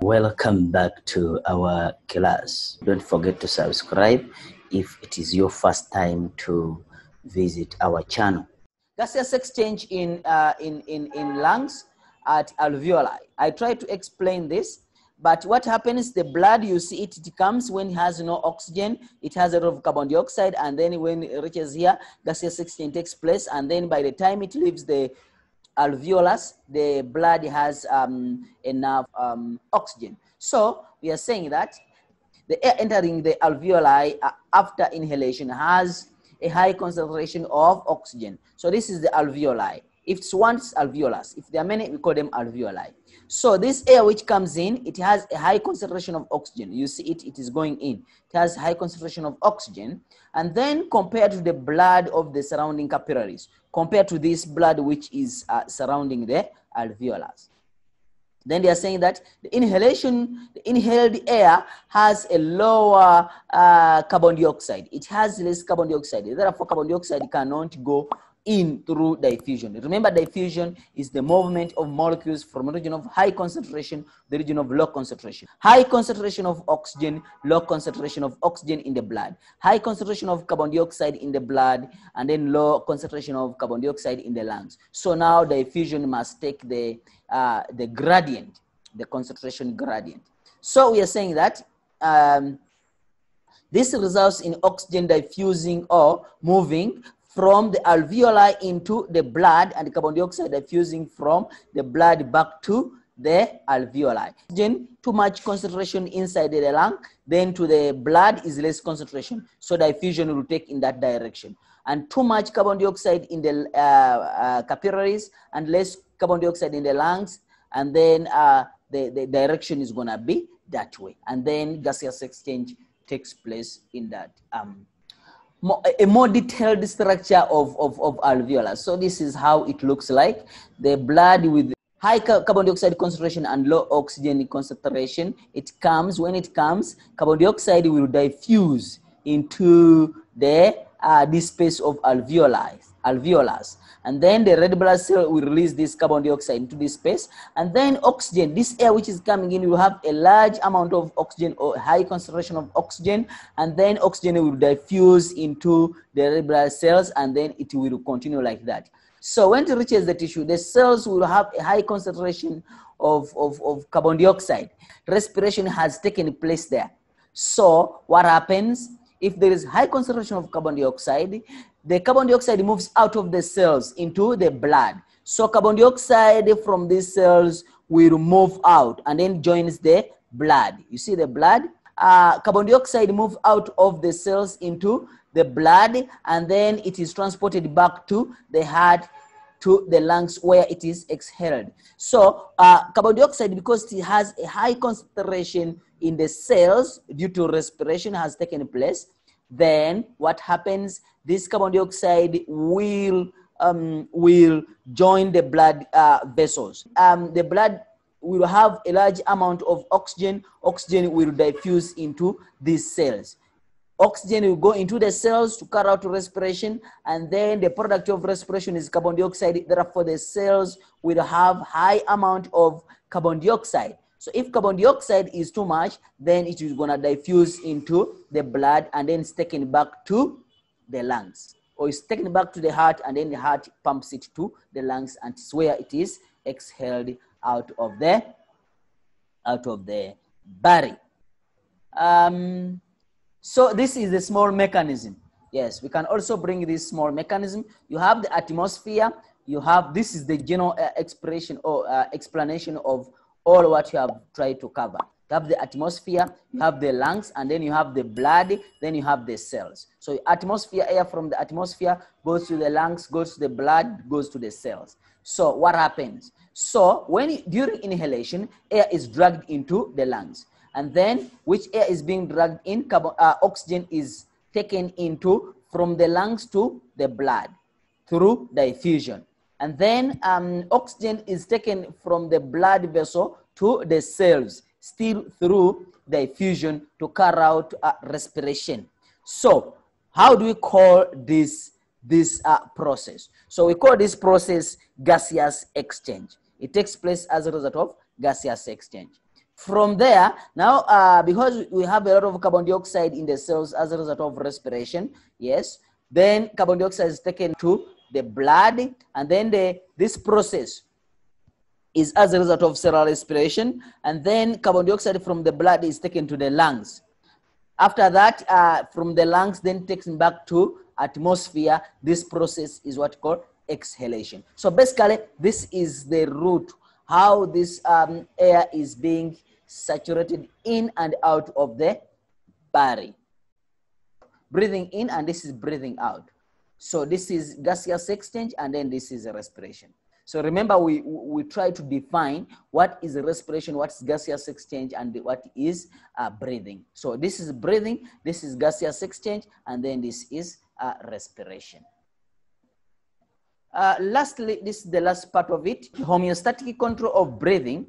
Welcome back to our class. Don't forget to subscribe if it is your first time to visit our channel. Gaseous exchange in lungs at alveoli. I try to explain this, but what happens, the blood, you see it comes when it has no oxygen, it has a lot of carbon dioxide, and then when it reaches here, gaseous exchange takes place, and then by the time it leaves the alveolus, the blood has enough oxygen. So we are saying that the air entering the alveoli after inhalation has a high concentration of oxygen. So this is the alveoli. If it's once alveolus, if there are many, we call them alveoli. So this air which comes in, it has a high concentration of oxygen. You see it is going in. It has high concentration of oxygen. And then compared to the blood of the surrounding capillaries, compared to this blood which is surrounding the alveolus. Then they are saying that the inhaled air has a lower carbon dioxide. It has less carbon dioxide. Therefore, carbon dioxide cannot go in through diffusion. Remember, diffusion is the movement of molecules from a region of high concentration to the region of low concentration. High concentration of oxygen, low concentration of oxygen in the blood. High concentration of carbon dioxide in the blood, and then low concentration of carbon dioxide in the lungs. So now diffusion must take the gradient, the concentration gradient. So we are saying that this results in oxygen diffusing or moving from the alveoli into the blood, and the carbon dioxide diffusing from the blood back to the alveoli. Oxygen, too much concentration inside the lung, then to the blood is less concentration. So diffusion will take in that direction. And too much carbon dioxide in the capillaries and less carbon dioxide in the lungs, and then the direction is going to be that way. And then gaseous exchange takes place in that. A more detailed structure of alveolus. So this is how it looks like. The blood with high carbon dioxide concentration and low oxygen concentration. When it comes, carbon dioxide will diffuse into the this space of alveolus. And then the red blood cell will release this carbon dioxide into this space. And then oxygen, this air which is coming in, will have a large amount of oxygen or high concentration of oxygen. And then oxygen will diffuse into the red blood cells, and then it will continue like that. So when it reaches the tissue, the cells will have a high concentration of carbon dioxide. Respiration has taken place there. So what happens? If there is high concentration of carbon dioxide, the carbon dioxide moves out of the cells into the blood. So carbon dioxide from these cells will move out and then joins the blood. You see the blood? Carbon dioxide moves out of the cells into the blood, and then it is transported back to the heart, to the lungs, where it is exhaled. So carbon dioxide, because it has a high concentration in the cells due to respiration has taken place, then what happens? This carbon dioxide will join the blood vessels. The blood will have a large amount of oxygen. Oxygen will diffuse into these cells. Oxygen will go into the cells to carry out respiration, and then the product of respiration is carbon dioxide. Therefore, the cells will have high amount of carbon dioxide. So if carbon dioxide is too much, then it is going to diffuse into the blood, and then it's taken back to the lungs, or it's taken back to the heart, and then the heart pumps it to the lungs, and it's where it is exhaled out of the body. So this is the small mechanism. Yes, we can also bring this small mechanism. You have the atmosphere. You have, this is the general expression or explanation of all what you have tried to cover. You have the atmosphere, you have the lungs, and then you have the blood, then you have the cells. So atmosphere, air from the atmosphere goes to the lungs, goes to the blood, goes to the cells. So what happens? So during inhalation, air is dragged into the lungs. And then which air is being dragged in? Oxygen is taken into from the lungs to the blood through diffusion. And then oxygen is taken from the blood vessel to the cells, still through diffusion to carry out respiration. So how do we call this process? So we call this process gaseous exchange. It takes place as a result of gaseous exchange. From there, now because we have a lot of carbon dioxide in the cells as a result of respiration, yes, then carbon dioxide is taken to the blood, and then this process is as a result of cellular respiration, and then carbon dioxide from the blood is taken to the lungs. After that, from the lungs, then taken back to atmosphere. This process is what called exhalation. So basically, this is the route how this air is being saturated in and out of the body. Breathing in, and this is breathing out. So this is gaseous exchange, and then this is a respiration. So remember, we try to define what is respiration, what is gaseous exchange, and what is breathing. So this is breathing, this is gaseous exchange, and then this is respiration. Lastly, this is the last part of it, homeostatic control of breathing.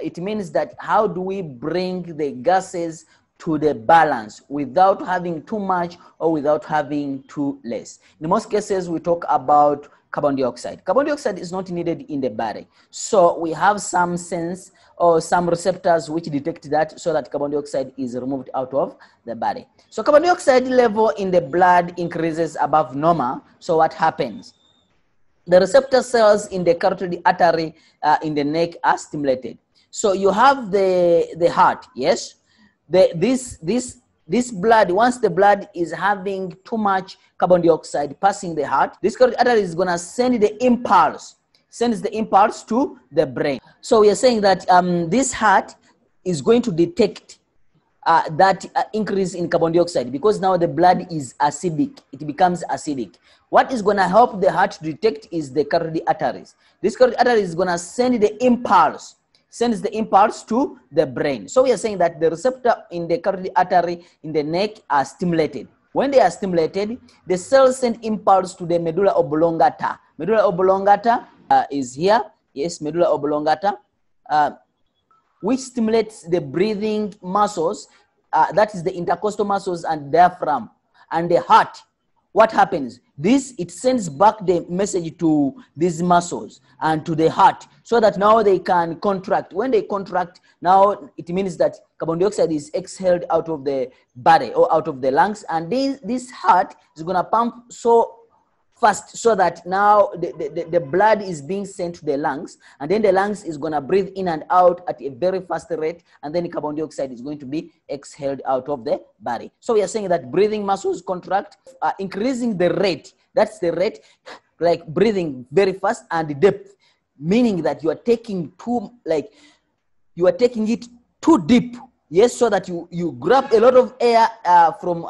It means that how do we bring the gases to the balance without having too much or without having too less. In most cases, we talk about carbon dioxide. Carbon dioxide is not needed in the body. So we have some sense or some receptors which detect that, so that carbon dioxide is removed out of the body. So carbon dioxide level in the blood increases above normal. So what happens? The receptor cells in the carotid artery in the neck are stimulated. So you have the heart, yes? This blood, once the blood is having too much carbon dioxide passing the heart, this carotid artery is going to send the impulse, sends the impulse to the brain. So we are saying that this heart is going to detect that increase in carbon dioxide, because now the blood is acidic, it becomes acidic. What is going to help the heart to detect is the carotid arteries. This carotid artery is going to send the impulse, sends the impulse to the brain. So we are saying that the receptor in the carotid artery in the neck are stimulated. When they are stimulated, the cells send impulse to the medulla oblongata. Medulla oblongata is here. Yes, medulla oblongata, which stimulates the breathing muscles. That is the intercostal muscles and diaphragm. And the heart, what happens? It sends back the message to these muscles and to the heart, so that now they can contract. When they contract, now it means that carbon dioxide is exhaled out of the body or out of the lungs, and this heart is going to pump so fast, so that now the blood is being sent to the lungs, and then the lungs is going to breathe in and out at a very fast rate, and then the carbon dioxide is going to be exhaled out of the body. So we are saying that breathing muscles contract, increasing the rate. That's the rate, like breathing very fast, and depth, meaning that you are taking it too deep. Yes, so that you grab a lot of air from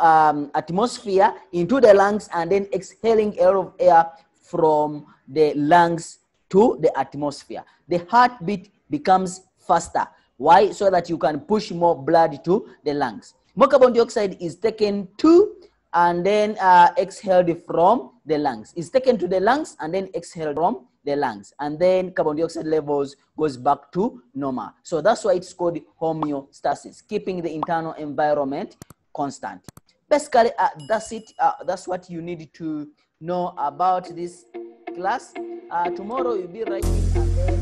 atmosphere into the lungs, and then exhaling a lot of air from the lungs to the atmosphere. The heartbeat becomes faster. Why? So that you can push more blood to the lungs. More carbon dioxide is taken to and then exhaled from the lungs. It's taken to the lungs and then exhaled from the lungs, and then carbon dioxide levels goes back to normal. So that's why it's called homeostasis, keeping the internal environment constant. Basically, that's it. That's what you need to know about this class. Tomorrow you'll be writing